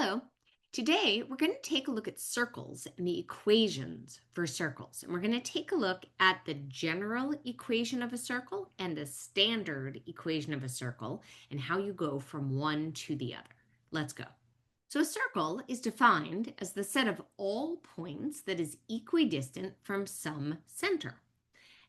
Hello. Today, we're going to take a look at circles and the equations for circles. And we're going to take a look at the general equation of a circle and the standard equation of a circle and how you go from one to the other. Let's go. So a circle is defined as the set of all points that is equidistant from some center.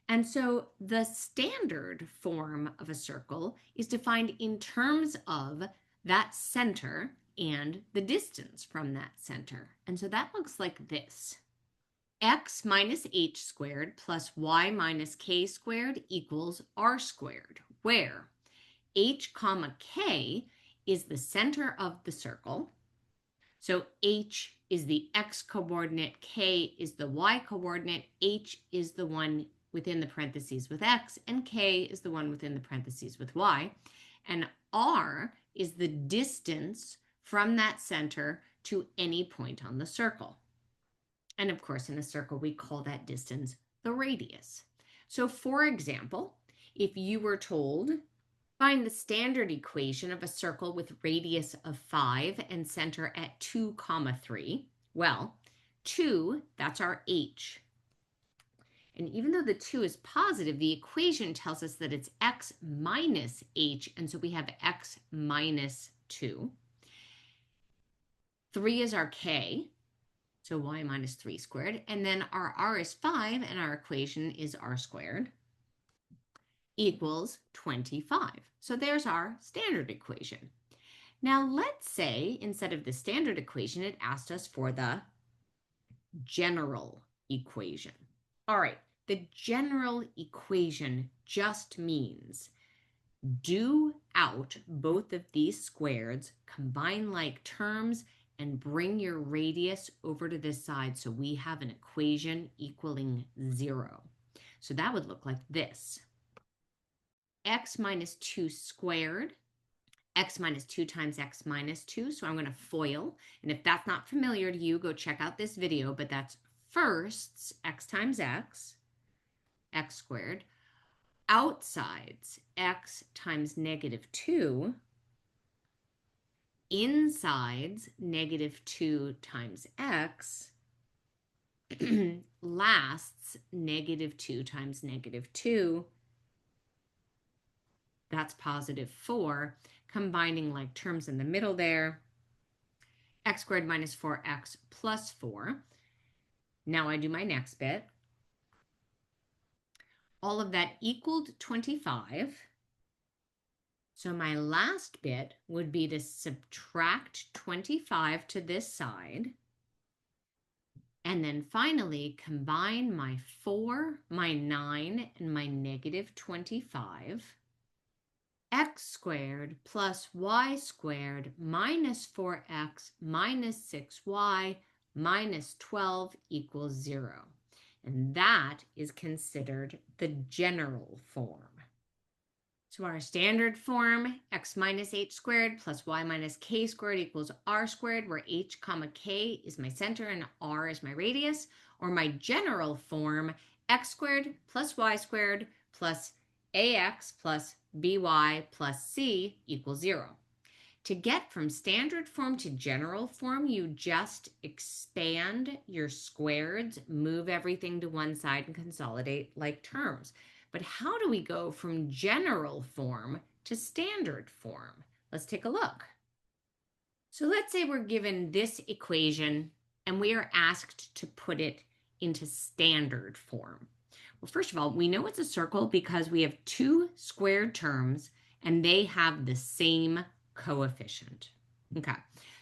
And so the standard form of a circle is defined in terms of that center and the distance from that center. And so that looks like this. X minus h squared plus y minus k squared equals r squared, where h comma k is the center of the circle. So h is the x coordinate, k is the y coordinate, h is the one within the parentheses with x, and k is the one within the parentheses with y. And r is the distance from that center to any point on the circle. And of course, in a circle, we call that distance the radius. So for example, if you were told, find the standard equation of a circle with radius of 5 and center at 2, 3, well, 2, that's our h. And even though the 2 is positive, the equation tells us that it's x minus h, and so we have x minus 2. 3 is our k, so y minus 3 squared, and then our r is 5, and our equation is r squared equals 25. So there's our standard equation. Now let's say instead of the standard equation, it asked us for the general equation. All right, the general equation just means do out both of these squares, combine like terms, and bring your radius over to this side so we have an equation equaling 0. So that would look like this. X minus 2 squared, x minus 2 times x minus 2. So I'm going to FOIL. And if that's not familiar to you, go check out this video. But that's firsts, x times x squared. Outsides, x times negative 2. Insides, negative 2 times x. Lasts, negative 2 times negative 2. That's positive 4. Combining like terms in the middle there. X squared minus 4x plus 4. Now I do my next bit. All of that equaled 25. So my last bit would be to subtract 25 to this side. And then finally combine my 4, my 9, and my negative 25. X squared plus y squared minus 4x minus 6y minus 12 equals 0. And that is considered the general form. So our standard form, x minus h squared plus y minus k squared equals r squared, where h comma k is my center and r is my radius. Or my general form, x squared plus y squared plus ax plus by plus c equals 0. To get from standard form to general form, you just expand your squareds, move everything to one side, and consolidate like terms. But how do we go from general form to standard form? Let's take a look. So let's say we're given this equation and we are asked to put it into standard form. Well, first of all, we know it's a circle because we have two squared terms and they have the same coefficient. Okay,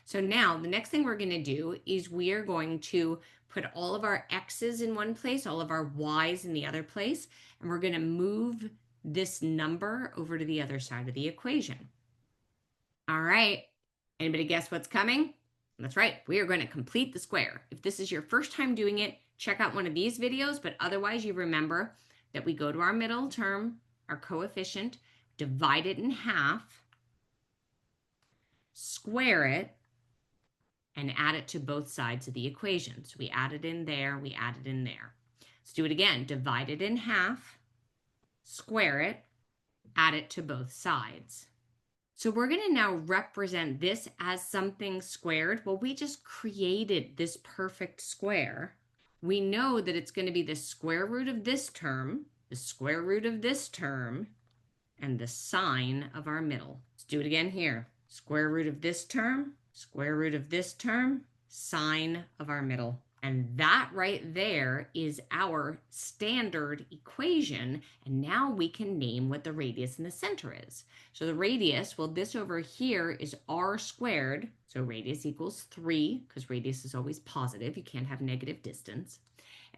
so now the next thing we're going to do is we are going to put all of our x's in one place, all of our y's in the other place, and we're going to move this number over to the other side of the equation. All right, anybody guess what's coming? That's right, we are going to complete the square. If this is your first time doing it, check out one of these videos, but otherwise you remember that we go to our middle term, our coefficient, divide it in half, square it, and add it to both sides of the equation. So we add it in there, we add it in there. Let's do it again. Divide it in half, square it, add it to both sides. So we're going to now represent this as something squared. Well, we just created this perfect square. We know that it's going to be the square root of this term, the square root of this term, and the sine of our middle. Let's do it again here. Square root of this term, square root of this term, sine of our middle. And that right there is our standard equation. And now we can name what the radius in the center is. So the radius, well, this over here is r squared. So radius equals 3, because radius is always positive. You can't have negative distance.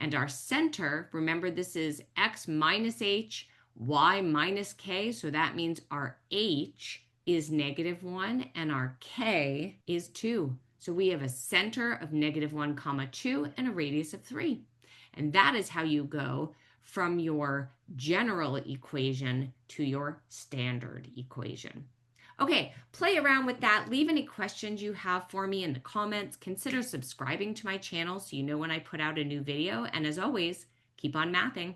And our center, remember this is x minus h, y minus k. So that means our h is -1 and our k is 2. So we have a center of -1 comma 2 and a radius of 3. And that is how you go from your general equation to your standard equation. Okay, play around with that. Leave any questions you have for me in the comments. Consider subscribing to my channel so you know when I put out a new video. And as always, keep on mathing.